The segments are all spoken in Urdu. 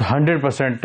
100%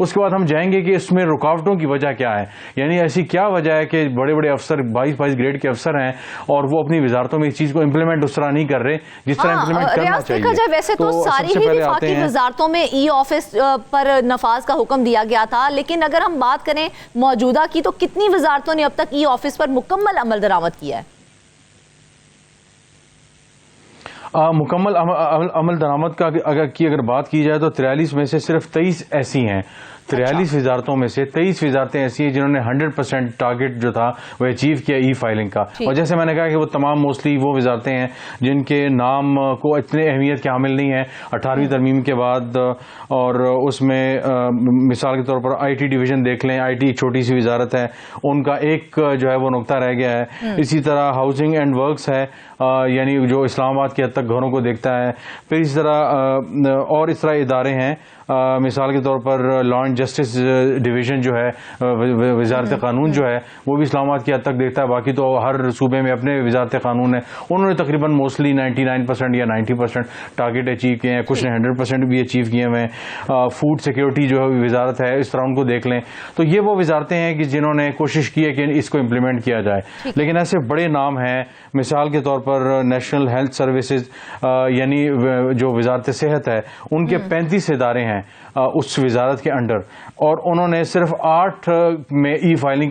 اس کے بعد ہم جائیں گے کہ اس میں رکاوٹوں کی وجہ کیا ہے, یعنی ایسی کیا وجہ ہے کہ بڑے بڑے افسر 22 گریڈ کے افسر ہیں اور وہ اپنی وزارتوں میں اس چیز کو امپلیمنٹ اس طرح نہیں کر رہے جس طرح امپلیمنٹ کرنا چاہیے. دیکھا جائے ویسے تو ساری ہی وفاقی وزارتوں میں ای آفس پر نفاذ کا حکم دیا گیا تھا, لیکن اگر ہم بات کریں موجودہ کی تو کتنی وزارتوں نے اب تک ای آفس پر مکمل عمل درآمد کیا ہے؟ مکمل عمل درآمد کا اگر بات کی جائے تو 43 میں سے صرف 23 ایسی ہیں. 43 وزارتوں میں سے 23 وزارتیں ایسی ہیں جنہوں نے 100% ٹارگٹ جو تھا وہ اچیو کیا ای فائلنگ کا. اور جیسے میں نے کہا کہ وہ تمام موسٹلی وہ وزارتیں ہیں جن کے نام کو اتنے اہمیت کے حامل نہیں ہیں 18ویں ترمیم کے بعد, اور اس میں مثال کے طور پر آئی ٹی ڈویژن دیکھ لیں, آئی ٹی چھوٹی سی وزارت ہے, ان کا ایک جو ہے وہ نقطہ رہ گیا ہے. اسی طرح ہاؤسنگ اینڈ ورکس ہے, یعنی جو اسلام آباد کی حد تک گھروں کو دیکھتا ہے. پھر اس طرح اور اس طرح ادارے ہیں, مثال کے طور پر لا اینڈ جسٹس ڈویژن جو ہے, وزارت قانون جو ہے وہ بھی اسلام آباد کی حد تک دیکھتا ہے. باقی تو ہر صوبے میں اپنے وزارت قانون ہے, انہوں نے تقریباً موسٹلی 99% یا 90% ٹارگٹ اچیو کیے ہیں, کچھ نے 100% بھی اچیو کیے ہوئے ہیں. فوڈ سیکیورٹی جو وزارت ہے اس طرح ان کو دیکھ لیں تو یہ وہ وزارتیں ہیں کہ جنہوں نے کوشش کی ہے کہ اس کو امپلیمنٹ کیا جائے. لیکن ایسے بڑے نام ہیں, مثال کے طور پر نیشنل ہیلتھ سروسز یعنی جو وزارت صحت ہے ان کے 35 ادارے ہیں اس وزارت کے انڈر, اور انہوں نے صرف 8 میں ای فائلنگ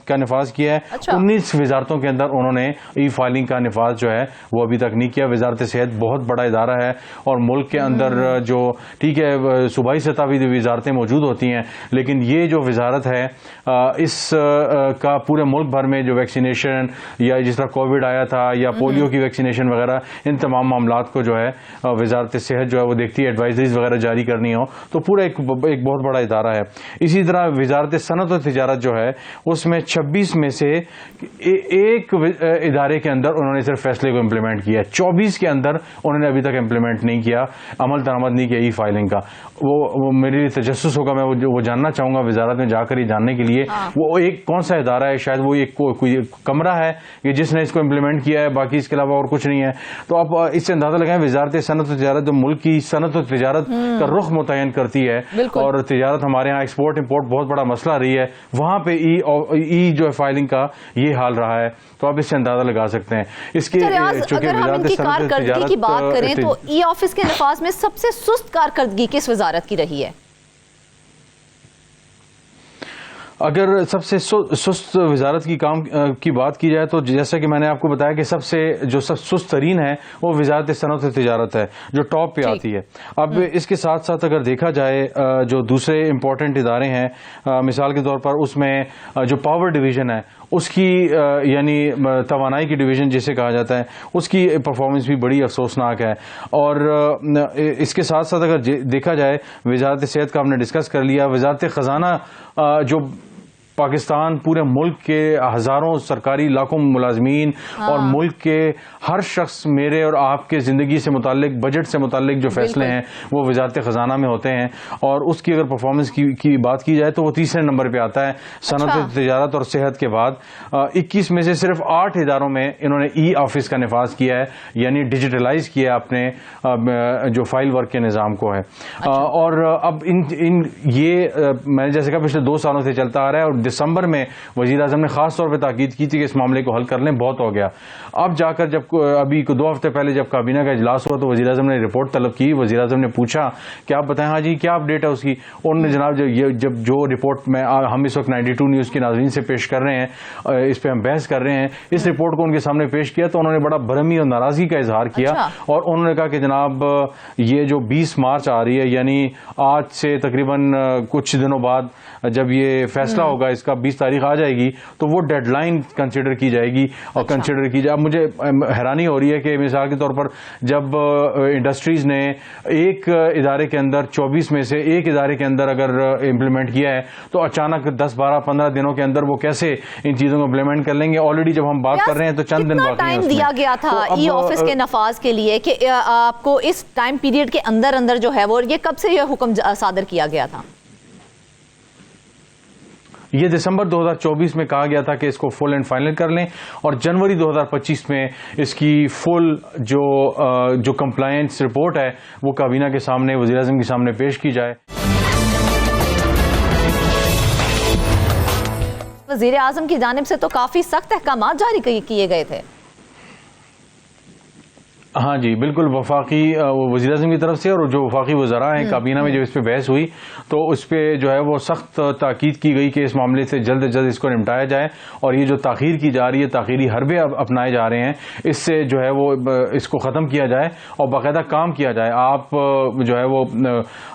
کا نفاذ کیا ہے. 19 وزارتوں کے اندر انہوں نے ای فائلنگ کا نفاذ جو ہے وہ ابھی تک نہیں کیا. وزارت صحت بہت بڑا ادارہ ہے اور ملک کے اندر جو ٹھیک ہے صوبائی سطح بھی وزارتیں موجود ہوتی ہیں, لیکن یہ جو وزارت ہے اس کا پورے ملک بھر میں جو ویکسینیشن یا جس طرح کووڈ آیا تھا یا پولیو کی ویکسینیشن وغیرہ, ان تمام معاملات کو جو ہے وزارت صحت جو ہے وہ دیکھتی ہے, ایڈوائزریز وغیرہ جاری کرنی ہو تو پورا ایک بہت بڑا ادارہ ہے. اسی طرح وزارت صنعت و تجارت جو ہے اس میں 26 میں سے ایک ادارے کے اندر انہوں نے صرف فیصلے کو امپلیمنٹ کیا, 24 کے اندر انہوں نے ابھی تک امپلیمنٹ نہیں کیا, عمل درآمد نہیں کیا ای فائلنگ کا. وہ میرے لیے تجسس ہوگا, میں وہ جاننا چاہوں گا وزارت میں جا کر یہ جاننے کے لیے وہ ایک کون سا ادارہ ہے, شاید وہ ایک کوئی کمرہ ہے کہ جس نے اس کو امپلیمنٹ کیا ہے, باقی اس کے علاوہ اور کچھ نہیں ہے. تو آپ اس سے اندازہ لگائیں وزارت صنعت و تجارت جو ملک کی صنعت و تجارت کا رخ متعین کرتی ہے, اور تجارت ہمارے ہاں ایکسپورٹ امپورٹ بہت بڑا مسئلہ رہی ہے, وہاں پہ ای جو ہے فائلنگ کا یہ حال رہا ہے. تو آپ اس سے اندازہ لگا سکتے ہیں. اس کے اگر ہم ان کی کارکردگی کی بات کریں تو ای آفس کے نفاذ میں سب سے سست کارکردگی کس وزارت کی رہی ہے؟ اگر سب سے سست وزارت کی کام کی بات کی جائے تو جیسا کہ میں نے آپ کو بتایا کہ سب سے جو سست ترین ہے وہ وزارت صنعت و تجارت ہے جو ٹاپ پہ آتی ہے. اب اس کے ساتھ ساتھ اگر دیکھا جائے جو دوسرے امپورٹنٹ ادارے ہیں, مثال کے طور پر اس میں جو پاور ڈویژن ہے اس کی یعنی توانائی کی ڈویژن جسے کہا جاتا ہے اس کی پرفارمنس بھی بڑی افسوسناک ہے. اور اس کے ساتھ ساتھ اگر دیکھا جائے وزارت صحت کا ہم نے ڈسکس کر لیا, وزارت خزانہ جو پاکستان پورے ملک کے ہزاروں سرکاری لاکھوں ملازمین اور ملک کے ہر شخص میرے اور آپ کے زندگی سے متعلق بجٹ سے متعلق جو فیصلے ہیں وہ وزارت خزانہ میں ہوتے ہیں, اور اس کی اگر پرفارمنس کی بات کی جائے تو وہ تیسرے نمبر پہ آتا ہے صنعت تجارت اور صحت کے بعد. 21 میں سے صرف 8 اداروں میں انہوں نے ای آفس کا نفاذ کیا ہے, یعنی ڈیجیٹلائز کیا اپنے جو فائل ورک کے نظام کو ہے. اور اب یہ میں نے جیسے کہا پچھلے 2 سالوں سے چلتا آ رہا ہے, اور دسمبر میں وزیر اعظم نے خاص طور پہ تاکید کی تھی کہ اس معاملے کو حل کر لیں, بہت ہو گیا. اب جا کر جب ابھی 2 ہفتے پہلے جب کابینہ کا اجلاس ہوا تو وزیر اعظم نے رپورٹ طلب کی. وزیر اعظم نے پوچھا کہ آپ بتائیں ہاں جی کیا اپڈیٹ ہے اس کی. انہوں نے جناب جب جو رپورٹ میں ہم اس وقت 92 نیوز کے ناظرین سے پیش کر رہے ہیں, اس پہ ہم بحث کر رہے ہیں, اس رپورٹ کو ان کے سامنے پیش کیا تو انہوں نے بڑا برہمی اور ناراضگی کا اظہار کیا, اور انہوں نے کہا کہ جناب یہ جو 20 مارچ آ رہی ہے, یعنی آج سے تقریباً کچھ دنوں بعد جب یہ فیصلہ ہوگا اس کا 20 تاریخ آ جائے گی تو وہ ڈیڈ لائن کنسیڈر کی جائے گی اور کنسیڈر کی جائے. اب مجھے حیرانی ہو رہی ہے کہ مثال کے طور پر جب انڈسٹریز نے ایک ادارے کے اندر 24 میں سے ایک ادارے کے اندر اگر امپلیمنٹ کیا ہے تو اچانک 10 12 15 دنوں کے اندر وہ کیسے ان چیزوں کو امپلیمنٹ کر لیں گے. آلریڈی جب ہم بات کر رہے ہیں تو چند دن باقی ہیں. دیا گیا تھا ای آفس کے نفاذ کے لیے کہ آپ کو اس ٹائم پیریڈ کے اندر جو ہے وہ, یہ کب سے یہ حکم صادر کیا گیا تھا؟ یہ دسمبر 2024 میں کہا گیا تھا کہ اس کو فل اینڈ فائنل کر لیں, اور جنوری 2025 میں اس کی فل جو کمپلائنس رپورٹ ہے وہ کابینہ کے سامنے وزیر اعظم کے سامنے پیش کی جائے. وزیر اعظم کی جانب سے تو کافی سخت احکامات جاری کیے گئے تھے. ہاں جی بالکل, وفاقی وزیر اعظم کی طرف سے اور جو وفاقی وزراء ہیں کابینہ میں جب اس پہ بحث ہوئی تو اس پہ جو ہے وہ سخت تاکید کی گئی کہ اس معاملے سے جلد از جلد اس کو نمٹایا جائے, اور یہ جو تاخیر کی جا رہی ہے, تاخیری حربے اپنائے جا رہے ہیں, اس سے جو ہے وہ اس کو ختم کیا جائے اور باقاعدہ کام کیا جائے. آپ جو ہے وہ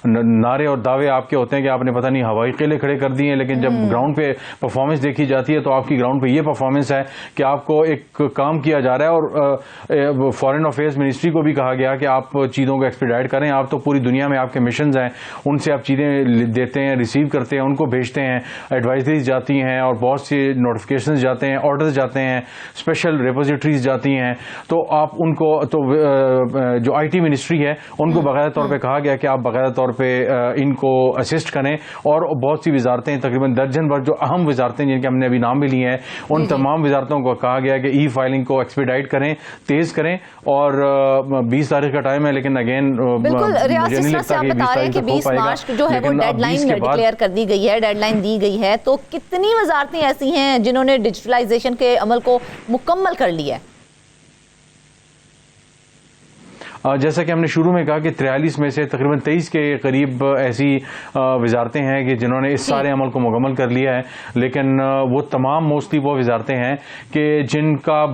نعرے اور دعوے آپ کے ہوتے ہیں کہ آپ نے پتہ نہیں ہوائی قلعے کھڑے کر دیے ہیں, لیکن جب گراؤنڈ پہ پرفارمنس دیکھی جاتی ہے تو آپ کی گراؤنڈ پہ یہ پرفارمنس ہے کہ آپ کو ایک کام کیا جا رہا ہے. اور فارن افیئرز منسٹری کو بھی کہا گیا کہ آپ چیزوں کو ایکسپیڈائٹ کریں. آپ تو پوری دنیا میں آپ کے مشنز ہیں, ان سے آپ چیزیں دیتے ہیں, ریسیو کرتے ہیں, ان کو بھیجتے ہیں, ایڈوائزریز جاتی ہیں اور بہت سی نوٹیفکیشنز جاتے ہیں, آرڈرز جاتے ہیں, اسپیشل ریپوزیٹریز جاتی ہیں. تو آپ ان کو تو جو آئی ٹی منسٹری ہے ان کو باقاعدہ طور پہ کہا گیا کہ آپ باقاعدہ طور پہ ان کو اسسٹ کریں. اور بہت سی وزارتیں, تقریباً درجن بھر جو اہم وزارتیں جن کے ہم نے ابھی نام بھی لیے ہیں, ان تمام وزارتوں کو کہا گیا کہ ای فائلنگ کو ایکسپیڈائٹ کریں, تیز کریں. اور 20 تاریخ کا ٹائم ہے, لیکن اگین بالکل ریاض جس طرح سے آپ بتا رہے ہیں کہ 20 مارچ جو ہے وہ ڈیڈ لائن ڈکلیئر کر دی گئی ہے, ڈیڈ لائن دی گئی ہے, تو کتنی وزارتیں ایسی ہیں جنہوں نے ڈیجیٹلائزیشن کے عمل کو مکمل کر لیا ہے؟ جیسا کہ ہم نے شروع میں کہا کہ 43 میں سے تقریباً 23 کے قریب ایسی وزارتیں ہیں کہ جنہوں نے اس سارے عمل کو مکمل کر لیا ہے. لیکن وہ تمام موسٹلی وہ وزارتیں ہیں کہ جن کا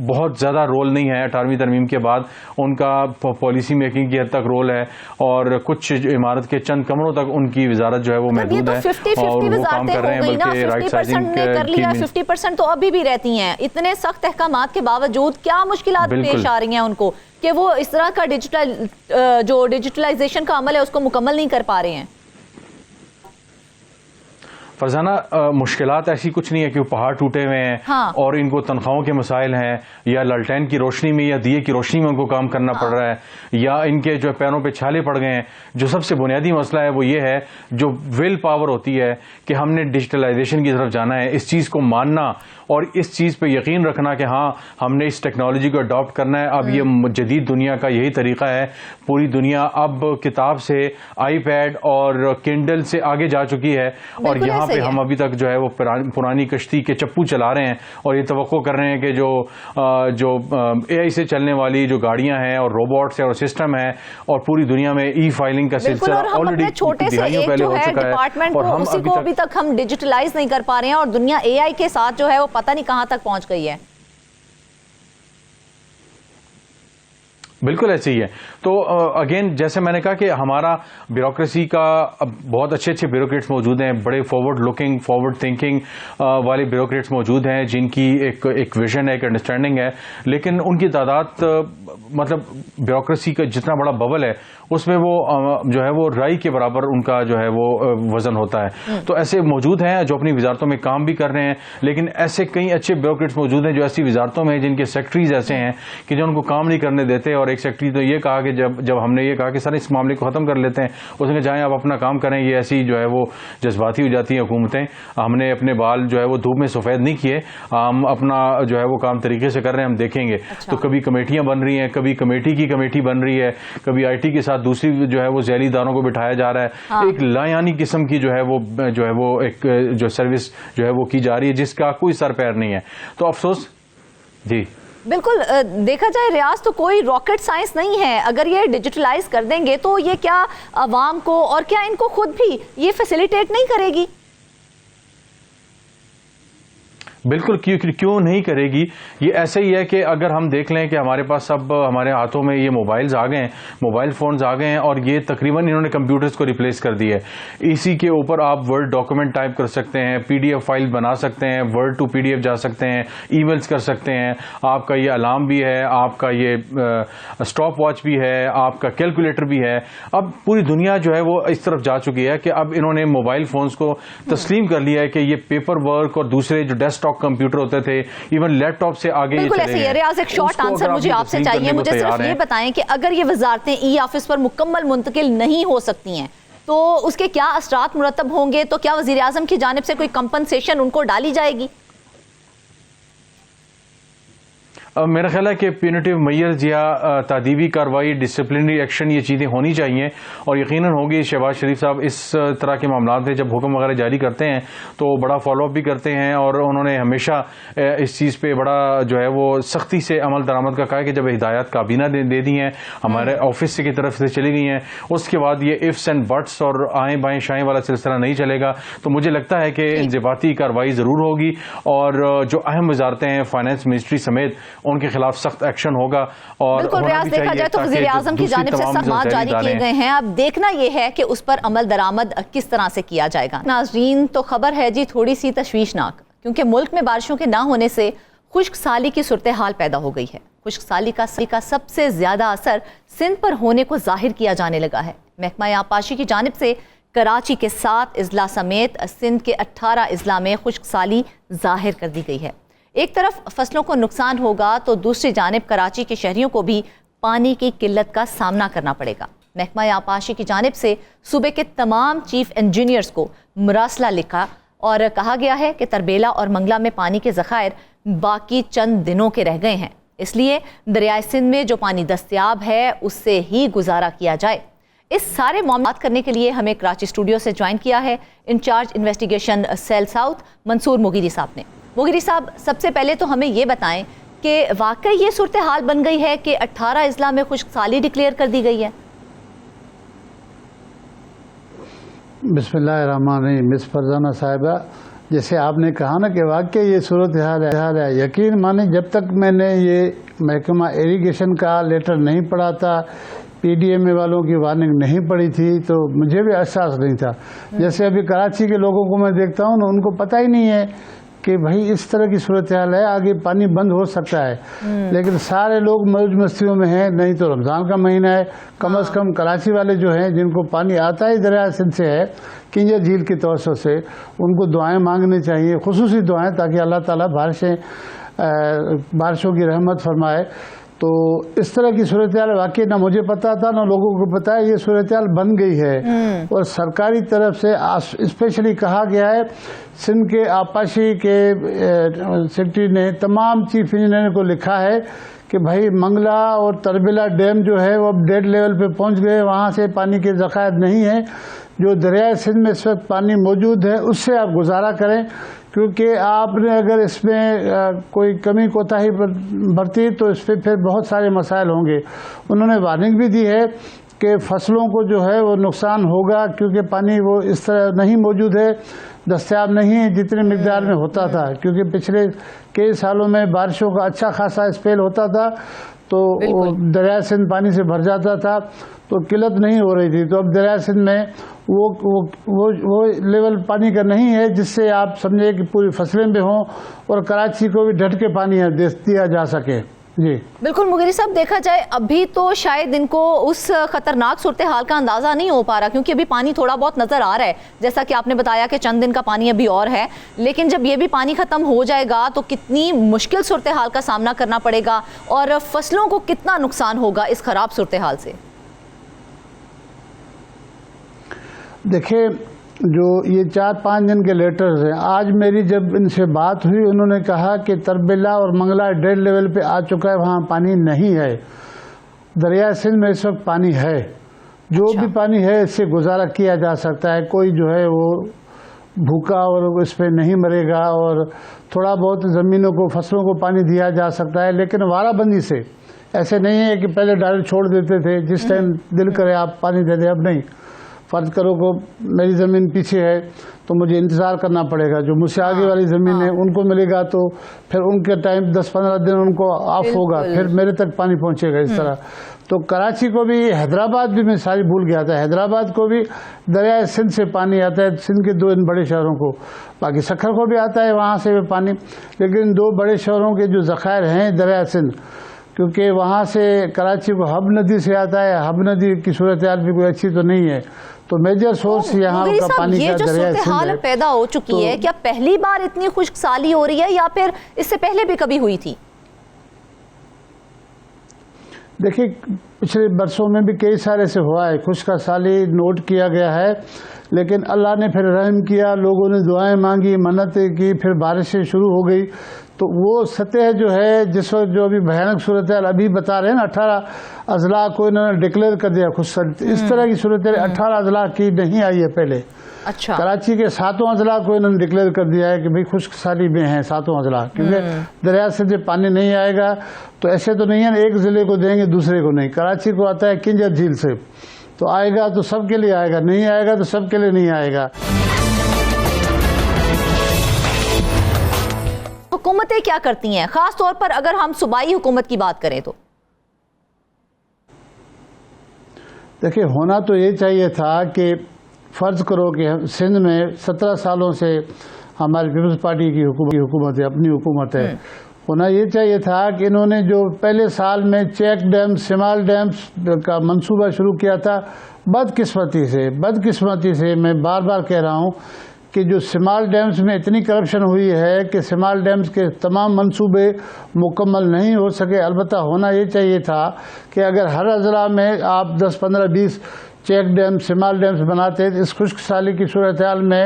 بہت زیادہ رول نہیں ہے 18ویں ترمیم کے بعد. ان کا پالیسی میکنگ کی حد تک رول ہے, اور کچھ عمارت کے چند کمروں تک ان کی وزارت جو ہے وہ محدود ہے, اور وہ کام کر رہے ہیں. بلکہ رائٹ سائزنگ کر لیا, 50% تو ابھی بھی رہتی ہیں. اتنے سخت احکامات کے باوجود کیا مشکلات پیش آ رہی ہیں ان کو کہ وہ اس طرح کا جو ڈیجیٹلائزیشن کا عمل ہے اس کو مکمل نہیں کر پا رہے ہیں؟ فرزانہ, مشکلات ایسی کچھ نہیں ہے کہ وہ پہاڑ ٹوٹے ہوئے ہیں اور ان کو تنخواہوں کے مسائل ہیں, یا لالٹین کی روشنی میں یا دیے کی روشنی میں ان کو کام کرنا پڑ رہا ہے, یا ان کے جو پیروں پہ چھالے پڑ گئے ہیں. جو سب سے بنیادی مسئلہ ہے وہ یہ ہے جو ول پاور ہوتی ہے کہ ہم نے ڈیجیٹلائزیشن کی طرف جانا ہے, اس چیز کو ماننا اور اس چیز پہ یقین رکھنا کہ ہاں ہم نے اس ٹیکنالوجی کو اڈاپٹ کرنا ہے. اب یہ جدید دنیا کا یہی طریقہ ہے. پوری دنیا اب کتاب سے, آئی پیڈ اور کنڈل سے آگے جا چکی ہے, اور یہاں پہ ہم ابھی تک جو ہے وہ پرانی کشتی کے چپو چلا رہے ہیں, اور یہ توقع کر رہے ہیں کہ جو اے آئی سے چلنے والی جو گاڑیاں ہیں اور روبوٹس ہیں اور سسٹم ہے, اور پوری دنیا میں ای فائلنگ کا سلسلہ آلریڈی دہائیوں پہلے ہو چکا ہے, اور ہم ابھی تک ہم ڈیجیٹلائز نہیں کر پا رہے ہیں, اور دنیا اے آئی کے ساتھ جو ہے وہ پتہ نہیں کہاں تک پہنچ گئی ہے. بالکل ایسے ہی ہے. تو اگین جیسے میں نے کہا کہ ہمارا بیوروکریسی کا بہت اچھے بیوروکریٹس موجود ہیں, بڑے فارورڈ لکنگ, فارورڈ تھنکنگ والے بیوروکریٹس موجود ہیں جن کی ایک ویژن ہے, ایک انڈرسٹینڈنگ ہے, لیکن ان کی تعداد مطلب بیوروکریسی کا جتنا بڑا ببل ہے اس میں وہ جو ہے وہ رائی کے برابر ان کا جو ہے وہ وزن ہوتا ہے. تو ایسے موجود ہیں جو اپنی وزارتوں میں کام بھی کر رہے ہیں, لیکن ایسے کئی اچھے بیوروکریٹس موجود ہیں جو ایسی وزارتوں میں جن کے سیکٹریز ایسے ہیں کہ جو ان کو کام نہیں کرنے دیتے. اور ایک سیکٹری تو یہ کہا کہ جب ہم نے یہ کہا کہ سر اس معاملے کو ختم کر لیتے ہیں, اس نے جائیں آپ اپنا کام کریں. یہ ایسی جو ہے وہ جذباتی ہو جاتی ہیں حکومتیں. ہم نے اپنے بال جو ہے وہ دھوپ میں سفید نہیں کیے, ہم اپنا جو ہے وہ کام طریقے سے کر رہے ہیں, ہم دیکھیں گے. تو کبھی کمیٹیاں بن رہی ہیں, کبھی کمیٹی کی کمیٹی بن رہی ہے, کبھی آئی ٹی کے ساتھ دوسری جو ہے وہ ذیلی اداروں کو بٹھایا جا رہا ہے. ایک لایانی قسم کی جو ہے وہ ایک جو سروس جو ہے وہ کی جا رہی ہے جس کا کوئی سر پیر نہیں ہے. تو افسوس. جی بالکل, دیکھا جائے ریاض تو کوئی راکٹ سائنس نہیں ہے. اگر یہ ڈیجیٹلائز کر دیں گے تو یہ کیا عوام کو اور کیا ان کو خود بھی یہ فیسیلیٹیٹ نہیں کرے گی؟ بالکل کیوں نہیں کرے گی. یہ ایسے ہی ہے کہ اگر ہم دیکھ لیں کہ ہمارے پاس اب ہمارے ہاتھوں میں یہ موبائلز آ گئے ہیں, موبائل فونز آ گئے ہیں, اور یہ تقریباً انہوں نے کمپیوٹرز کو ریپلیس کر دی ہے. اسی کے اوپر آپ ورڈ ڈاکومنٹ ٹائپ کر سکتے ہیں, پی ڈی ایف فائل بنا سکتے ہیں, word to P D F جا سکتے ہیں, ای میلز کر سکتے ہیں. آپ کا یہ الارم بھی ہے, آپ کا یہ اسٹاپ واچ بھی ہے, آپ کا کیلکولیٹر بھی ہے. اب پوری دنیا جو ہے وہ اس طرف جا چکی ہے کہ اب انہوں نے موبائل فونز کو تسلیم کر لیا ہے کہ یہ پیپر ورک اور دوسرے جو ڈیسک ٹاپ کمپیوٹر ہوتے تھے, ایون لیپ ٹاپ سے آگے بالکل ایسے ہی. ریاض ایک شارٹ آنسر مجھے آپ سے چاہیے. مجھے صرف یہ بتائیں کہ اگر یہ وزارتیں ای آفس پر مکمل منتقل نہیں ہو سکتی ہیں تو اس کے کیا اثرات مرتب ہوں گے؟ تو کیا وزیر اعظم کی جانب سے کوئی کمپنسیشن ان کو ڈالی جائے گی؟ میرا خیال ہے کہ پیونیٹیو میئرز یا تعدیبی کارروائی، ڈسپلنری ایکشن، یہ چیزیں ہونی چاہیے اور یقیناً ہوگی. شہباز شریف صاحب اس طرح کے معاملات میں جب حکم وغیرہ جاری کرتے ہیں تو بڑا فالو اپ بھی کرتے ہیں اور انہوں نے ہمیشہ اس چیز پہ بڑا جو ہے وہ سختی سے عمل درآمد کا کہا ہے کہ جب ہدایات کابینہ دے دی ہیں ہمارے آفس کی طرف سے چلی گئی ہیں، اس کے بعد یہ ifs اینڈ بٹس اور آئیں بائیں شائیں والا سلسلہ نہیں چلے گا. تو مجھے لگتا ہے کہ انضباطی کارروائی ضرور ہوگی اور جو اہم وزارتیں ہیں فائنانس منسٹری سمیت ان کے خلاف سخت ایکشن ہوگا. اور بالکل ریاض، دیکھا جائے تو وزیر اعظم کی جانب سے احکامات جاری کیے گئے ہیں، اب دیکھنا یہ ہے کہ اس پر عمل درآمد کس طرح سے کیا جائے گا. ناظرین، تو خبر ہے جی تھوڑی سی تشویشناک، کیونکہ ملک میں بارشوں کے نہ ہونے سے خشک سالی کی صورتحال پیدا ہو گئی ہے. خشک سالی کا سب سے زیادہ اثر سندھ پر ہونے کو ظاہر کیا جانے لگا ہے. محکمہ آبپاشی کی جانب سے کراچی کے 7 اضلاع سمیت سندھ کے 18 اضلاع میں خشک سالی ظاہر کر دی گئی ہے. ایک طرف فصلوں کو نقصان ہوگا تو دوسری جانب کراچی کے شہریوں کو بھی پانی کی قلت کا سامنا کرنا پڑے گا. محکمہ آبپاشی کی جانب سے صوبے کے تمام چیف انجینئرز کو مراسلہ لکھا اور کہا گیا ہے کہ تربیلا اور منگلہ میں پانی کے ذخائر باقی چند دنوں کے رہ گئے ہیں، اس لیے دریائے سندھ میں جو پانی دستیاب ہے اس سے ہی گزارا کیا جائے. اس سارے معاملات کرنے کے لیے ہمیں کراچی اسٹوڈیو سے جوائن کیا ہے انچارج انویسٹیگیشن سیل ساؤتھ منصور مغیری صاحب نے. مغیری صاحب، سب سے پہلے تو ہمیں یہ بتائیں کہ واقعی یہ صورتحال بن گئی ہے کہ 18 اضلاع میں خشک سالی ڈکلیئر کر دی گئی ہے؟ بسم اللہ الرحمن الرحیم. مس فرزانہ صاحبہ، جیسے آپ نے کہا نا کہ واقعی یہ صورتحال ہے، یقین مانے جب تک میں نے یہ محکمہ ایریگیشن کا لیٹر نہیں پڑھا تھا، پی ڈی ایم اے والوں کی وارننگ نہیں پڑی تھی، تو مجھے بھی احساس نہیں تھا. جیسے ابھی کراچی کے لوگوں کو میں دیکھتا ہوں ان کو پتہ ہی نہیں ہے کہ بھائی اس طرح کی صورتحال ہے، آگے پانی بند ہو سکتا ہے. لیکن سارے لوگ موج مستیوں میں ہیں. نہیں تو رمضان کا مہینہ ہے، کم از کم کراچی والے جو ہیں جن کو پانی آتا ہی دریائے سندھ سے ہے، کنجر جھیل کی توسط سے، ان کو دعائیں مانگنی چاہیے، خصوصی دعائیں، تاکہ اللہ تعالیٰ بارشوں کی رحمت فرمائے. تو اس طرح کی صورتحال واقعی نہ مجھے پتا تھا نہ لوگوں کو پتا ہے، یہ صورتحال بن گئی ہے. اور سرکاری طرف سے اسپیشلی کہا گیا ہے، سندھ کے آبپاشی کے سیکرٹری نے تمام چیف انجینئر کو لکھا ہے کہ بھائی منگلہ اور تربیلا ڈیم جو ہے وہ اب ڈیڈ لیول پہ پہنچ گئے، وہاں سے پانی کے ذخائر نہیں ہیں. جو دریائے سندھ میں اس وقت پانی موجود ہے اس سے آپ گزارا کریں، کیونکہ آپ نے اگر اس میں کوئی کمی کوتاہی برتی تو اس پہ پھر بہت سارے مسائل ہوں گے. انہوں نے وارننگ بھی دی ہے کہ فصلوں کو جو ہے وہ نقصان ہوگا، کیونکہ پانی وہ اس طرح نہیں موجود ہے، دستیاب نہیں ہے جتنے مقدار میں ہوتا تھا. کیونکہ پچھلے کئی سالوں میں بارشوں کا اچھا خاصا اسپیل ہوتا تھا تو دریائے سندھ پانی سے بھر جاتا تھا، تو قلت نہیں ہو رہی تھی. تو اب دریائے سندھ میں وہ لیول پانی کا نہیں ہے جس سے آپ سمجھے کہ پوری فصلیں بھی ہوں اور کراچی کو بھی ڈھٹ کے پانی دیا جا سکے. جی بالکل مغیری صاحب، دیکھا جائے ابھی تو شاید ان کو اس خطرناک صورتحال کا اندازہ نہیں ہو پا رہا، کیونکہ ابھی پانی تھوڑا بہت نظر آ رہا ہے، جیسا کہ آپ نے بتایا کہ چند دن کا پانی ابھی اور ہے. لیکن جب یہ بھی پانی ختم ہو جائے گا تو کتنی مشکل صورتحال کا سامنا کرنا پڑے گا اور فصلوں کو کتنا نقصان ہوگا اس خراب صورتحال سے. دیکھیں، جو یہ 4-5 دن کے لیٹرز ہیں، آج میری جب ان سے بات ہوئی انہوں نے کہا کہ تربیلا اور منگلہ ڈیڈ لیول پہ آ چکا ہے، وہاں پانی نہیں ہے. دریائے سندھ میں اس وقت پانی ہے، جو بھی پانی ہے اس سے گزارا کیا جا سکتا ہے. کوئی جو ہے وہ بھوکا اور اس پہ نہیں مرے گا، اور تھوڑا بہت زمینوں کو فصلوں کو پانی دیا جا سکتا ہے. لیکن وارہ بندی سے، ایسے نہیں ہے کہ پہلے ڈائریکٹ چھوڑ دیتے تھے جس ٹائم دل کرے آپ پانی دے دیں. اب نہیں، فرض کرو کہ میری زمین پیچھے ہے تو مجھے انتظار کرنا پڑے گا، جو مجھ سے آگے والی زمین ہے ان کو ملے گا تو پھر ان کے ٹائم 10-15 دن ان کو آف ہوگا، پھر میرے تک پانی پہنچے گا. اس طرح تو کراچی کو بھی، حیدرآباد بھی میں ساری بھول گیا تھا، حیدرآباد کو بھی دریائے سندھ سے پانی آتا ہے، سندھ کے 2 بڑے شہروں کو. باقی سکھر کو بھی آتا ہے وہاں سے بھی پانی، لیکن 2 بڑے شہروں کے جو ذخائر ہیں دریائے سندھ، کیونکہ وہاں سے کراچی کو ہب ندی سے آتا ہے، ہب ندی کی صورتحال بھی کوئی اچھی تو نہیں ہے، تو میجر سورس یہاں کا پانی کا دریائے سندھ ہے. یہ جو صورتحال پیدا ہو چکی ہے، کیا پہلی بار اتنی خشک سالی ہو رہی ہے یا پھر اس سے پہلے بھی کبھی ہوئی تھی؟ دیکھیں، پچھلے برسوں میں بھی کئی سارے سے ہوا ہے، خشک سالی نوٹ کیا گیا ہے، لیکن اللہ نے پھر رحم کیا، لوگوں نے دعائیں مانگی، منتیں کی، پھر بارشیں شروع ہو گئی تو وہ سطح جو ہے جس وقت جو ابھی بھیانک صورتحال ابھی بتا رہے ہیں نا 18 اضلاع کو انہوں نے ڈکلیئر کر دیا خود، اس طرح کی صورتحال 18 اضلاع کی نہیں آئی ہے پہلے. اچھا. کراچی کے 7 اضلاع کو انہوں نے ڈکلیئر کر دیا ہے کہ بھئی خشک سالی میں ہیں 7 اضلاع، کیونکہ دریا سے جب پانی نہیں آئے گا تو ایسے تو نہیں ہے ایک ضلع کو دیں گے دوسرے کو نہیں. کراچی کو آتا ہے کنجر جھیل سے، تو آئے گا تو سب کے لیے آئے گا، نہیں آئے گا تو سب کے لیے نہیں آئے گا. حکومتیں کیا کرتی ہیں خاص طور پر اگر ہم صوبائی حکومت کی بات کریں تو؟ دیکھیں ہونا تو یہ چاہیے تھا کہ فرض کرو کہ سندھ میں 17 سالوں سے ہماری پیپلز پارٹی کی حکومت ہے، اپنی حکومت ہے. ہونا یہ چاہیے تھا کہ انہوں نے جو پہلے سال میں چیک ڈیم سمال ڈیمز کا منصوبہ شروع کیا تھا، بدقسمتی سے میں بار بار کہہ رہا ہوں کہ جو سمال ڈیمز میں اتنی کرپشن ہوئی ہے کہ سمال ڈیمز کے تمام منصوبے مکمل نہیں ہو سکے. البتہ ہونا یہ چاہیے تھا کہ اگر ہر اضلاع میں آپ 10 15 20 چیک ڈیم سمال ڈیمز بناتے، اس خشک سالی کی صورتحال میں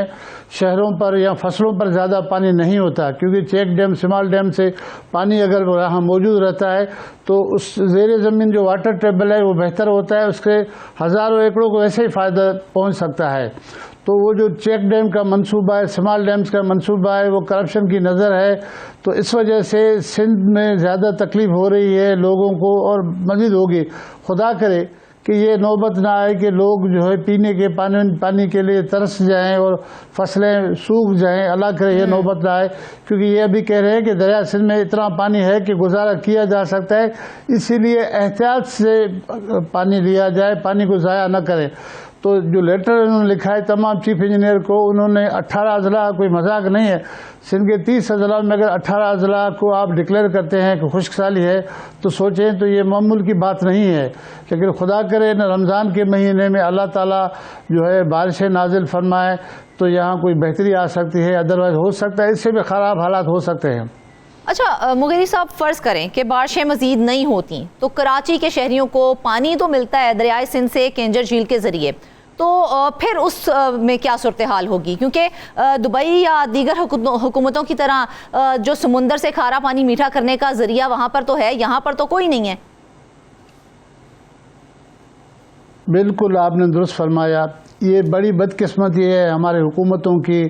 شہروں پر یا فصلوں پر زیادہ پانی نہیں ہوتا، کیونکہ چیک ڈیم سمال ڈیم سے پانی اگر وہاں موجود رہتا ہے تو اس زیر زمین جو واٹر ٹیبل ہے وہ بہتر ہوتا ہے، اس کے ہزاروں ایکڑوں کو ایسے ہی فائدہ پہنچ سکتا ہے. تو وہ جو چیک ڈیم کا منصوبہ ہے، سمال ڈیمز کا منصوبہ ہے، وہ کرپشن کی نظر ہے. تو اس وجہ سے سندھ میں زیادہ تکلیف ہو رہی ہے لوگوں کو، اور مزید ہوگی. خدا کرے کہ یہ نوبت نہ آئے کہ لوگ جو ہے پینے کے پانی کے لیے ترس جائیں اور فصلیں سوکھ جائیں. اللہ کرے یہ نوبت نہ آئے، کیونکہ یہ ابھی کہہ رہے ہیں کہ دریا سندھ میں اتنا پانی ہے کہ گزارا کیا جا سکتا ہے، اسی لیے احتیاط سے پانی لیا جائے، پانی کو ضائع نہ کرے. تو جو لیٹر انہوں نے لکھا ہے تمام چیف انجینئر کو، انہوں نے 18 اضلاع، کوئی مذاق نہیں ہے، سندھ کے 30 اضلاع میں اگر 18 اضلاع کو آپ ڈکلیئر کرتے ہیں کہ خشک سالی ہے تو سوچیں تو یہ معمول کی بات نہیں ہے. لیکن خدا کرے نہ رمضان کے مہینے میں اللہ تعالیٰ جو ہے بارشیں نازل فرمائے تو یہاں کوئی بہتری آ سکتی ہے، ادروائز ہو سکتا ہے اس سے بھی خراب حالات ہو سکتے ہیں. اچھا مغیری صاحب، فرض کریں کہ بارشیں مزید نہیں ہوتی تو کراچی کے شہریوں کو پانی تو ملتا ہے دریائے سندھ سے کنجر جھیل کے ذریعے، تو پھر اس میں کیا صورتحال ہوگی؟ کیونکہ دبئی یا دیگر حکومتوں کی طرح جو سمندر سے کھارا پانی میٹھا کرنے کا ذریعہ وہاں پر تو ہے، یہاں پر تو کوئی نہیں ہے. بالکل آپ نے درست فرمایا. یہ بڑی بدقسمتی ہے ہمارے حکومتوں کی،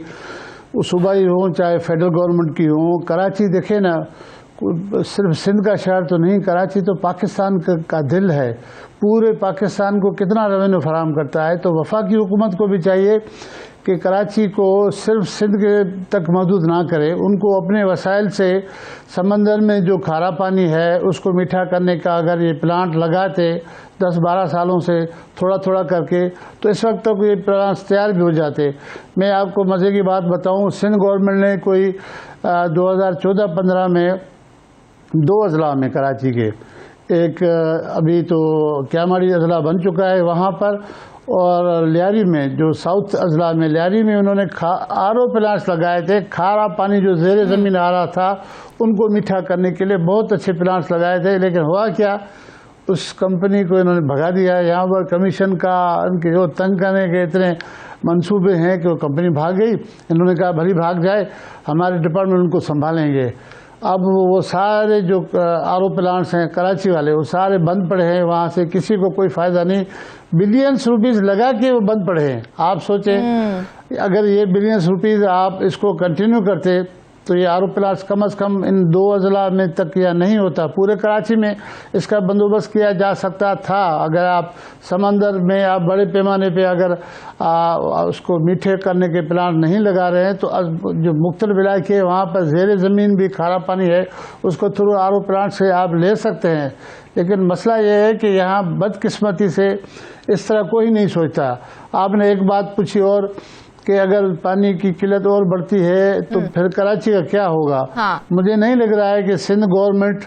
صوبائی ہوں چاہے فیڈرل گورنمنٹ کی ہوں. کراچی دیکھیں نا، صرف سندھ کا شہر تو نہیں، کراچی تو پاکستان کا دل ہے، پورے پاکستان کو کتنا ریونیو فراہم کرتا ہے. تو وفاقی حکومت کو بھی چاہیے کہ کراچی کو صرف سندھ کے تک محدود نہ کرے، ان کو اپنے وسائل سے سمندر میں جو کھارا پانی ہے اس کو میٹھا کرنے کا اگر یہ پلانٹ لگاتے 10-12 سالوں سے تھوڑا تھوڑا کر کے، تو اس وقت تک یہ پلانٹس تیار بھی ہو جاتے. میں آپ کو مزے کی بات بتاؤں، سندھ گورنمنٹ نے کوئی 2014-15 میں 2 اضلاع میں کراچی کے، ایک ابھی تو کیاماڑی اضلاع بن چکا ہے وہاں پر، اور لیاری میں جو ساؤتھ اضلاع میں لیاری میں انہوں نے RO پلانٹس لگائے تھے. کھارا پانی جو زیر زمین آ رہا تھا ان کو میٹھا کرنے کے لیے بہت اچھے پلانٹس لگائے تھے. لیکن ہوا کیا، اس کمپنی کو انہوں نے بھگا دیا. یہاں پر کمیشن کا ان کے جو تنگ کرنے کے اتنے منصوبے ہیں کہ وہ کمپنی بھاگ گئی. انہوں نے کہا بھلی بھاگ جائے، ہمارے ڈپارٹمنٹ ان کو سنبھالیں گے. اب وہ سارے جو RO پلانٹس ہیں کراچی والے وہ سارے بند پڑے ہیں، وہاں سے کسی کو کوئی فائدہ نہیں. بلینس روپیز لگا کے وہ بند پڑے ہیں. آپ سوچیں اگر یہ بلینس روپیز آپ اس کو کنٹینیو کرتے تو یہ RO پلانٹس کم از کم ان 2 اضلاع میں تک یا نہیں ہوتا، پورے کراچی میں اس کا بندوبست کیا جا سکتا تھا. اگر آپ سمندر میں آپ بڑے پیمانے پہ اگر اس کو میٹھے کرنے کے پلانٹ نہیں لگا رہے ہیں تو جو مختلف علاقے وہاں پر زیر زمین بھی کھارا پانی ہے اس کو تھرو RO پلانٹ سے آپ لے سکتے ہیں. لیکن مسئلہ یہ ہے کہ یہاں بدقسمتی سے اس طرح کوئی نہیں سوچتا. آپ نے ایک بات پوچھی اور کہ اگر پانی کی قلت اور بڑھتی ہے تو پھر کراچی کا کیا ہوگا. مجھے نہیں لگ رہا ہے کہ سندھ گورنمنٹ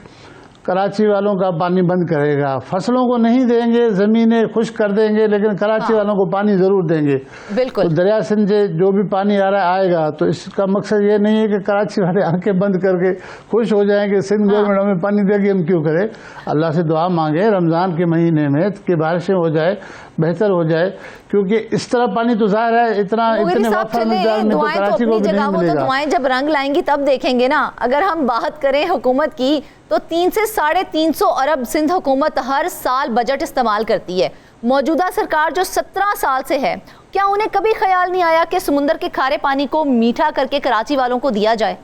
کراچی والوں کا پانی بند کرے گا. فصلوں کو نہیں دیں گے, زمینیں خشک کر دیں گے, لیکن کراچی والوں کو پانی ضرور دیں گے. بالکل. تو دریا سندھ سے جو بھی پانی آ رہا ہے آئے گا, تو اس کا مقصد یہ نہیں ہے کہ کراچی والے آنکھیں بند کر کے خوش ہو جائیں کہ سندھ گورنمنٹ ہمیں پانی دے گی, ہم کیوں کریں. اللہ سے دعا مانگے رمضان کے مہینے میں کہ بارشیں ہو جائے, بہتر ہو جائے, کیونکہ اس طرح پانی تو ظاہر ہے اتنے وافر مقدار میں تو کراچی کو بھی نہیں ملے گا. دعائیں جب رنگ لائیں گی تب دیکھیں گے نا. اگر ہم بات کریں حکومت کی تو 300 سے 350 ارب سندھ حکومت ہر سال بجٹ استعمال کرتی ہے. موجودہ سرکار جو 17 سال سے ہے, کیا انہیں کبھی خیال نہیں آیا کہ سمندر کے کھارے پانی کو میٹھا کر کے کراچی والوں کو دیا جائے,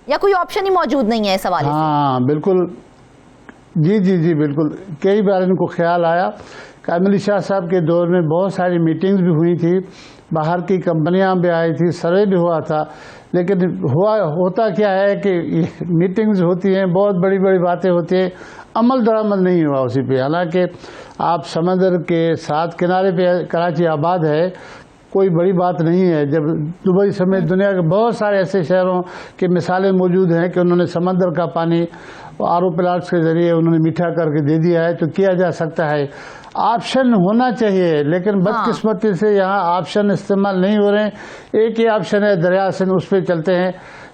یا کوئی آپشن ہی موجود نہیں ہے اس حوالے سے؟ ہاں بالکل, جی بالکل, کئی بار ان کو خیال آیا. قائم علی شاہ صاحب کے دور میں بہت ساری میٹنگز بھی ہوئی تھی, باہر کی کمپنیاں بھی آئی تھی, سروے بھی ہوا تھا, لیکن ہوتا کیا ہے کہ میٹنگز ہوتی ہیں, بہت بڑی بڑی باتیں ہوتی ہیں, عمل درآمد نہیں ہوا اسی پہ. حالانکہ آپ سمندر کے ساتھ کنارے پہ کراچی آباد ہے, کوئی بڑی بات نہیں ہے. جب دبئی سمیت دنیا کے بہت سارے ایسے شہروں کی مثالیں موجود ہیں کہ انہوں نے سمندر کا پانی آر او پلانٹس کے ذریعے انہوں نے میٹھا کر کے دے دیا ہے, تو کیا جا سکتا ہے. آپشن ہونا چاہیے, لیکن بدقسمتی سے یہاں آپشن استعمال نہیں ہو رہے ہیں. ایک ہی آپشن ہے دریا سندھ, اس پہ چلتے ہیں.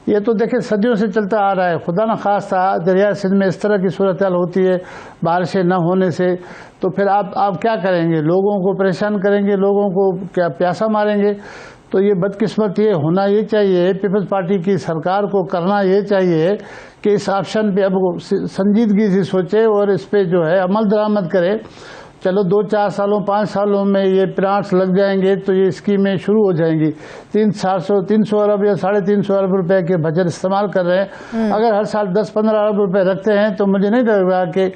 یہ تو دیکھیں صدیوں سے چلتا آ رہا ہے. خدا نہ خواستہ دریا سندھ میں اس طرح کی صورتحال ہوتی ہے بارشیں نہ ہونے سے, تو پھر آپ کیا کریں گے؟ لوگوں کو پریشان کریں گے, لوگوں کو کیا پیاسا ماریں گے؟ تو یہ بدقسمت یہ ہونا یہ چاہیے, پیپلز پارٹی کی سرکار کو کرنا یہ چاہیے کہ اس آپشن پہ اب سنجیدگی سے سوچے اور اس پہ جو ہے عمل درآمد کرے. چلو 2-4 سالوں 5 سالوں میں یہ پلانٹس لگ جائیں گے تو یہ اسکیمیں شروع ہو جائیں گی. 300 ارب یا 350 ارب روپے کے بجٹ استعمال کر رہے ہیں. اگر ہر سال 10-15 ارب روپے رکھتے ہیں تو مجھے نہیں لگ رہا کہ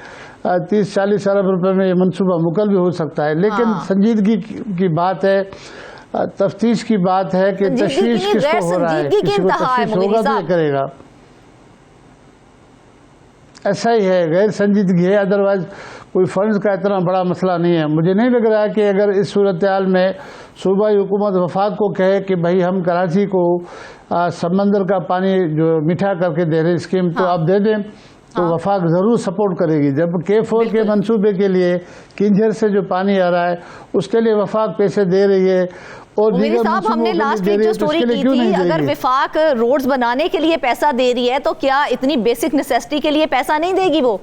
30-40 ارب روپے میں یہ منصوبہ مکمل بھی ہو سکتا ہے. لیکن سنجیدگی کی بات ہے, تفتیش کی بات ہے کہ تشویش کس کو ہو رہا ہے, کسی کو تشویش ہوگا تو یہ کرے گا. ایسا ہی ہے, غیر سنجیدگی ہے, ادروائز کوئی فنڈز کا اتنا بڑا مسئلہ نہیں ہے. مجھے نہیں لگ رہا کہ اگر اس صورتحال میں صوبائی حکومت وفاق کو کہے کہ بھائی ہم کراچی کو سمندر کا پانی جو میٹھا کر کے دے رہے اسکیم تو آپ دے دیں, تو وفاق ضرور سپورٹ کرے گی. جب K4 کے منصوبے کے لیے کنجھر سے جو پانی آ رہا ہے اس کے لیے وفاق پیسے دے رہی ہے, اور میری صاحب ہم نے لاسٹ ویک جو سٹوری کی تھی, اگر وفاق روڈز بنانے کے لیے پیسہ دے رہی ہے تو کیا اتنی بیسک نیسیسٹی کے لیے پیسہ نہیں دے گی؟ وہ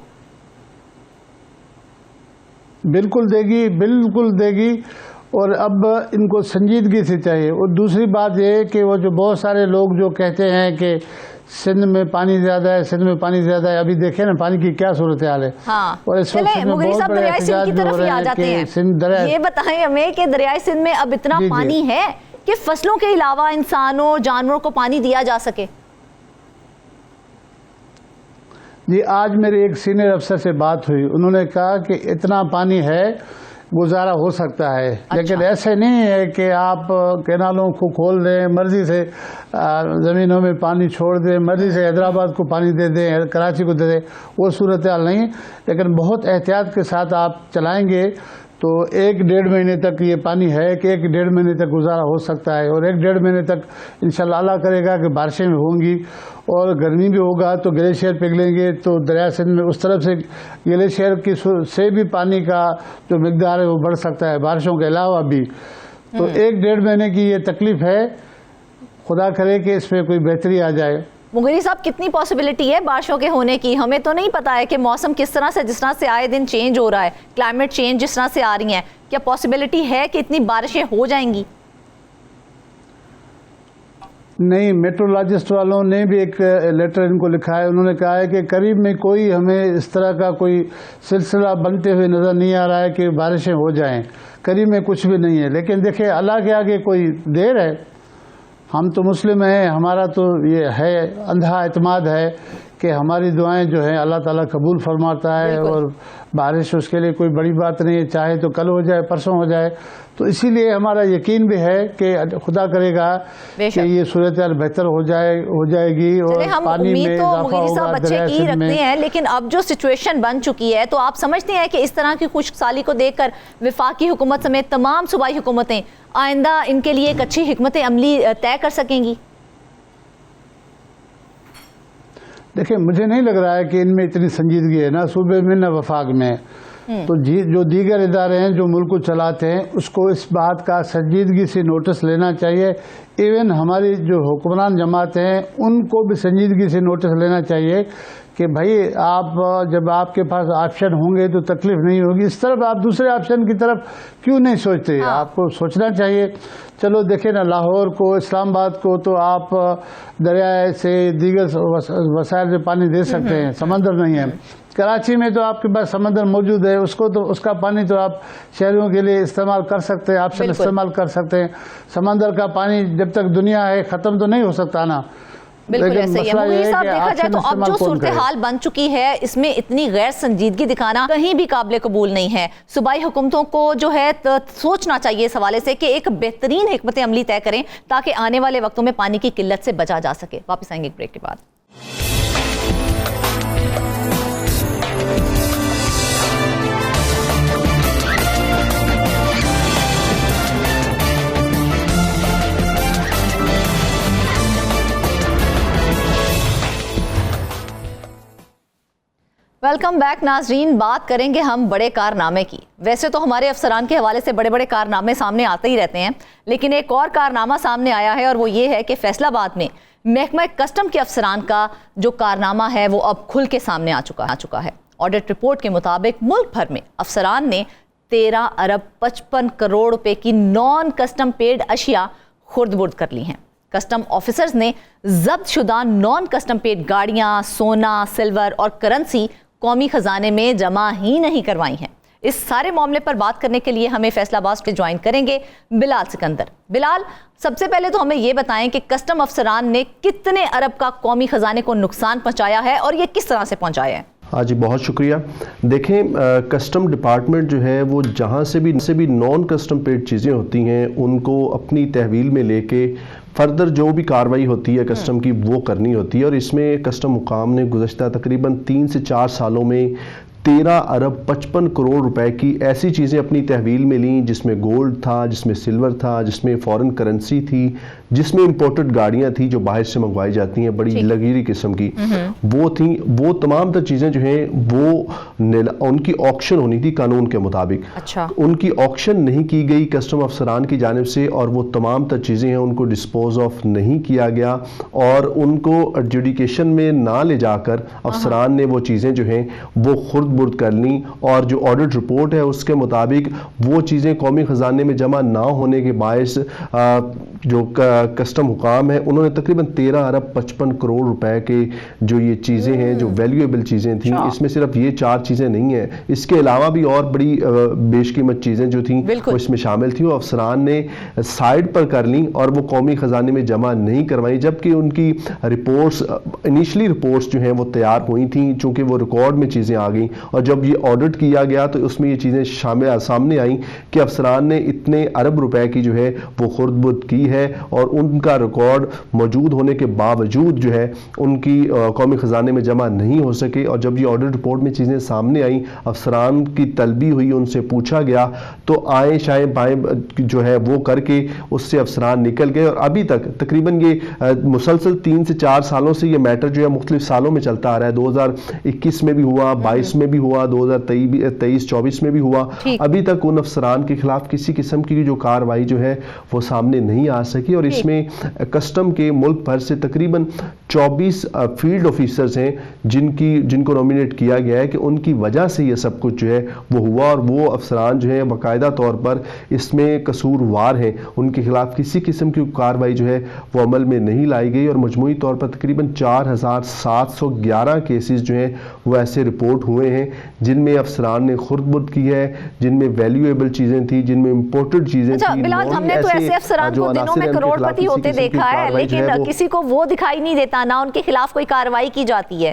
بالکل دے گی, بالکل دے گی. اور اب ان کو سنجیدگی سے چاہیے. اور دوسری بات یہ ہے کہ وہ جو بہت سارے لوگ جو کہتے ہیں کہ سندھ میں پانی زیادہ ہے, سندھ میں پانی زیادہ ہے, ابھی دیکھیں نا پانی کی کیا صورتحال ہے. اور اس وقت سندھ میں بہت بڑے احتجاج بھی ہو رہے ہیں کہ سندھ دریا, یہ بتائیں ہمیں کہ دریائے سندھ میں اب اتنا پانی ہے کہ فصلوں کے علاوہ انسانوں جانوروں کو پانی دیا جا سکے. جی آج میرے ایک سینئر افسر سے بات ہوئی, انہوں نے کہا کہ اتنا پانی ہے گزارا ہو سکتا ہے, لیکن ایسے نہیں ہے کہ آپ کینالوں کو کھول دیں, مرضی سے زمینوں میں پانی چھوڑ دیں, مرضی سے حیدرآباد کو پانی دے دیں, کراچی کو دے دیں, وہ صورتحال نہیں. لیکن بہت احتیاط کے ساتھ آپ چلائیں گے تو 1-1.5 مہینے تک یہ پانی ہے کہ 1-1.5 مہینے تک گزارا ہو سکتا ہے. اور 1-1.5 مہینے تک انشاءاللہ اللہ کرے گا کہ بارشیں بھی ہوں گی اور گرمی بھی ہوگا تو گلیشیئر پگھلیں گے, تو دریا سندھ میں اس طرف سے گلیشیئر کی سے بھی پانی کا جو مقدار ہے وہ بڑھ سکتا ہے بارشوں کے علاوہ بھی. تو 1-1.5 مہینے کی یہ تکلیف ہے, خدا کرے کہ اس میں کوئی بہتری آ جائے. مغیری صاحب کتنی پاسبلٹی ہے بارشوں کے ہونے کی؟ ہمیں تو نہیں پتا ہے کہ موسم کس طرح سے, جس طرح سے آئے دن چینج ہو رہا ہے, کلائمیٹ چینج جس طرح سے آ رہی ہیں, کیا پاسبلٹی ہے کہ اتنی بارشیں ہو جائیں گی؟ نہیں, میٹرولوجسٹ والوں نے بھی ایک لیٹر ان کو لکھا ہے. انہوں نے کہا ہے کہ قریب میں کوئی ہمیں اس طرح کا کوئی سلسلہ بنتے ہوئے نظر نہیں آ رہا ہے کہ بارشیں ہو جائیں. قریب میں کچھ بھی نہیں ہے. لیکن دیکھیں اللہ کے آگے کوئی دیر ہے. ہم تو مسلم ہیں, ہمارا تو یہ ہے اندھا اعتماد ہے کہ ہماری دعائیں جو ہیں اللہ تعالیٰ قبول فرماتا ہے, اور بارش اس کے لیے کوئی بڑی بات نہیں ہے, چاہے تو کل ہو جائے پرسوں ہو جائے. تو اسی لیے ہمارا یقین بھی ہے کہ خدا کرے گا کہ یہ صورتحال بہتر ہو جائے گی, اور پانی میں اضافہ ہوگا دریا سندھ میں. ہیں لیکن اب جو سچویشن بن چکی ہے, تو آپ سمجھتے ہیں کہ اس طرح کی خشک سالی کو دیکھ کر وفاقی حکومت سمیت تمام صوبائی حکومتیں آئندہ ان کے لیے ایک اچھی حکمت عملی طے کر سکیں گی؟ دیکھیں مجھے نہیں لگ رہا ہے کہ ان میں اتنی سنجیدگی ہے، نہ صوبے میں نہ وفاق میں. تو جو دیگر ادارے ہیں جو ملک کو چلاتے ہیں اس کو اس بات کا سنجیدگی سے نوٹس لینا چاہیے. ایون ہماری جو حکمران جماعتیں ہیں ان کو بھی سنجیدگی سے نوٹس لینا چاہیے کہ بھائی آپ جب آپ کے پاس آپشن ہوں گے تو تکلیف نہیں ہوگی. اس طرف آپ دوسرے آپشن کی طرف کیوں نہیں سوچتے؟ آپ کو سوچنا چاہیے. چلو دیکھیں نا، لاہور کو، اسلام آباد کو تو آپ دریائے سے دیگر وسائل سے پانی دے سکتے ہیں، سمندر نہیں ہے. کراچی میں تو آپ کے پاس سمندر موجود ہے، اس کا پانی تو آپ شہریوں کے لیے استعمال کر سکتے ہیں، آپشن استعمال کر سکتے ہیں. سمندر کا پانی جب تک دنیا ہے ختم تو نہیں ہو سکتا نا. بالکل ایسے ہی ہے. مغیر صاحب دیکھا جائے تو اب جو صورتحال بن چکی ہے اس میں اتنی غیر سنجیدگی دکھانا کہیں بھی قابل قبول نہیں ہے. صوبائی حکومتوں کو جو ہے سوچنا چاہیے اس حوالے سے کہ ایک بہترین حکمت عملی طے کریں تاکہ آنے والے وقتوں میں پانی کی قلت سے بچا جا سکے. واپس آئیں گے ایک بریک کے بعد. ویلکم بیک ناظرین. بات کریں گے ہم بڑے کارنامے کی. ویسے تو ہمارے افسران کے حوالے سے بڑے بڑے کارنامے سامنے آتے ہی رہتے ہیں، لیکن ایک اور کارنامہ سامنے آیا ہے اور وہ یہ ہے کہ فیصل آباد میں محکمہ کسٹم کے افسران کا جو کارنامہ ہے وہ اب کھل کے سامنے آ چکا ہے. آڈٹ رپورٹ کے مطابق ملک بھر میں افسران نے 13 ارب 55 کروڑ روپے کی نان کسٹم پیڈ اشیاء خرد برد کر لی ہیں. کسٹم آفیسرز نے ضبط شدہ نان کسٹم پیڈ گاڑیاں، سونا، سلور اور کرنسی قومی خزانے میں جمع ہی نہیں کروائی ہیں. اس سارے معاملے پر بات کرنے کے لیے ہمیں فیصل آباد سے جوائن کریں گے بلال سکندر. بلال، سب سے پہلے تو ہمیں یہ بتائیں کہ کسٹم افسران نے کتنے ارب کا قومی خزانے کو نقصان پہنچایا ہے اور یہ کس طرح سے پہنچایا ہے؟ ہاں جی، بہت شکریہ. دیکھیں، کسٹم ڈپارٹمنٹ جو ہے وہ جہاں سے بھی نان کسٹم پیڈ چیزیں ہوتی ہیں ان کو اپنی تحویل میں لے کے فردر جو بھی کاروائی ہوتی ہے کسٹم کی وہ کرنی ہوتی ہے. اور اس میں کسٹم حکام نے گزشتہ تقریباً 3 سے 4 سالوں میں 13 ارب 55 کروڑ روپے کی ایسی چیزیں اپنی تحویل میں لیں جس میں گولڈ تھا، جس میں سلور تھا، جس میں فورن کرنسی تھی، جس میں امپورٹڈ گاڑیاں تھیں جو باہر سے منگوائی جاتی ہیں بڑی لگیری قسم کی وہ تھیں. وہ تمام تر چیزیں جو ہیں وہ ان کی آکشن ہونی تھی قانون کے مطابق. ان کی آکشن نہیں کی گئی کسٹم افسران کی جانب سے اور وہ تمام تر چیزیں ہیں ان کو ڈسپوز آف نہیں کیا گیا اور ان کو ایڈجوڈیکیشن میں نہ لے جا کر افسران نے وہ چیزیں جو ہیں وہ خرد برد کر لیں. اور جو آڈٹ رپورٹ ہے اس کے مطابق وہ چیزیں قومی خزانے میں جمع نہ ہونے کے باعث جو کسٹم حکام ہیں انہوں نے تقریباً 13 ارب 55 کروڑ روپے کے جو یہ چیزیں ہیں جو ویلیویبل چیزیں تھیں، اس میں صرف یہ 4 چیزیں نہیں ہیں، اس کے علاوہ بھی اور بڑی بیش قیمت چیزیں جو تھیں وہ اس میں شامل تھیں. وہ افسران نے سائڈ پر کر لیں اور وہ قومی خزانے میں جمع نہیں کروائی، جبکہ ان کی رپورٹس انیشلی رپورٹس جو ہیں وہ تیار ہوئی تھیں چونکہ وہ ریکارڈ میں چیزیں آ گئیں. اور جب یہ آڈٹ کیا گیا تو اس میں یہ چیزیں سامنے آئیں کہ افسران نے اتنے ارب روپے کی جو ہے وہ خرد برد کی ہے اور ان کا ریکارڈ موجود ہونے کے باوجود جو ہے ان کی قومی خزانے میں جمع نہیں ہو سکے. اور جب یہ آڈٹ رپورٹ میں چیزیں سامنے آئیں، افسران کی طلبی ہوئی، ان سے پوچھا گیا تو آئیں شائیں بائیں جو ہے وہ کر کے اس سے افسران نکل گئے. اور ابھی تک تقریباً یہ مسلسل 3 سے 4 سالوں سے یہ میٹر جو ہے مختلف سالوں میں چلتا آ رہا ہے. 2021 میں بھی ہوا، 22 میں بھی ہوا، 2023-24 میں بھی ہوا. ابھی تک ان افسران کے خلاف کسی قسم کی جو کاروائی جو ہے وہ سامنے نہیں آ سکی. اور اس میں کسٹم کے ملک بھر سے تقریباً 24 فیلڈ آفیسرز ہیں جن کو نومینیٹ کیا گیا ہے کہ ان کی وجہ سے یہ سب کچھ جو ہے وہ ہوا. اور وہ افسران جو ہیں باقاعدہ طور پر اس میں قصوروار ہیں، ان کے خلاف کسی قسم کی کاروائی جو ہے وہ عمل میں نہیں لائی گئی. اور مجموعی طور پر تقریباً 4711 کیسز جو ہیں وہ ایسے رپورٹ ہوئے ہیں جن میں افسران نے خرد برد کی ہے، جن میں ویلیویبل چیزیں تھیں، جن میں امپورٹڈ چیزیں تھیں. بلال، ہم نے تو ایسے افسران کو دنوں میں کروڑ پتی ہوتے دیکھا ہے لیکن کسی کو وہ دکھائی نہیں دیتا، نہ ان کے خلاف کوئی کاروائی کی جاتی ہے.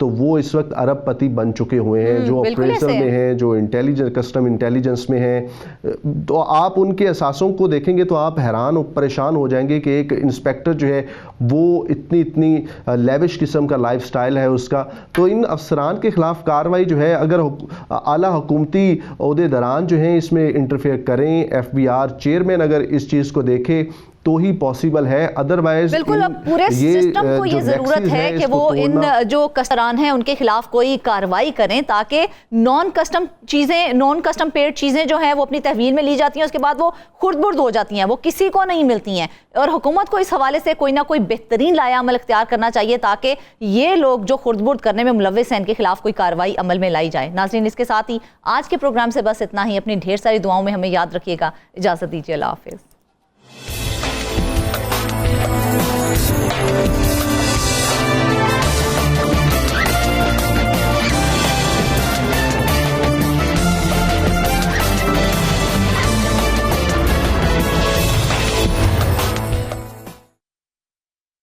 تو وہ اس وقت ارب پتی بن چکے ہوئے ہیں, جو اپریزر میں ہیں, جو انٹیلیجنس کسٹم انٹیلیجنس میں ہیں. تو آپ ان کے اثاثوں کو دیکھیں گے تو آپ حیران و پریشان ہو جائیں گے کہ ایک انسپیکٹر جو ہے وہ اتنی لیوش قسم کا لائف سٹائل ہے اس کا. تو ان افسران کے خلاف کارروائی جو ہے, اگر اعلیٰ حکومتی عہدے داران جو ہیں اس میں انٹرفیئر کریں, ایف بی آر چیئرمین اگر اس چیز کو دیکھے تو ہی پاسبل ہے, ادروائز بالکل. اب پورے سسٹم کو یہ ضرورت ہے کہ وہ ان جو کسٹران ہیں ان کے خلاف کوئی کارروائی کریں تاکہ نان کسٹم پیڈ چیزیں جو ہیں وہ اپنی تحویل میں لی جاتی ہیں, اس کے بعد وہ خرد برد ہو جاتی ہیں, وہ کسی کو نہیں ملتی ہیں. اور حکومت کو اس حوالے سے کوئی نہ کوئی بہترین لایا عمل اختیار کرنا چاہیے تاکہ یہ لوگ جو خرد برد کرنے میں ملوث ہیں ان کے خلاف کوئی کارروائی عمل میں لائی جائے. ناظرین, اس کے ساتھ ہی آج کے پروگرام سے بس اتنا ہی. اپنی ڈھیر ساری دعاؤں میں ہمیں یاد رکھیے گا. اجازت دیجیے, اللہ حافظ.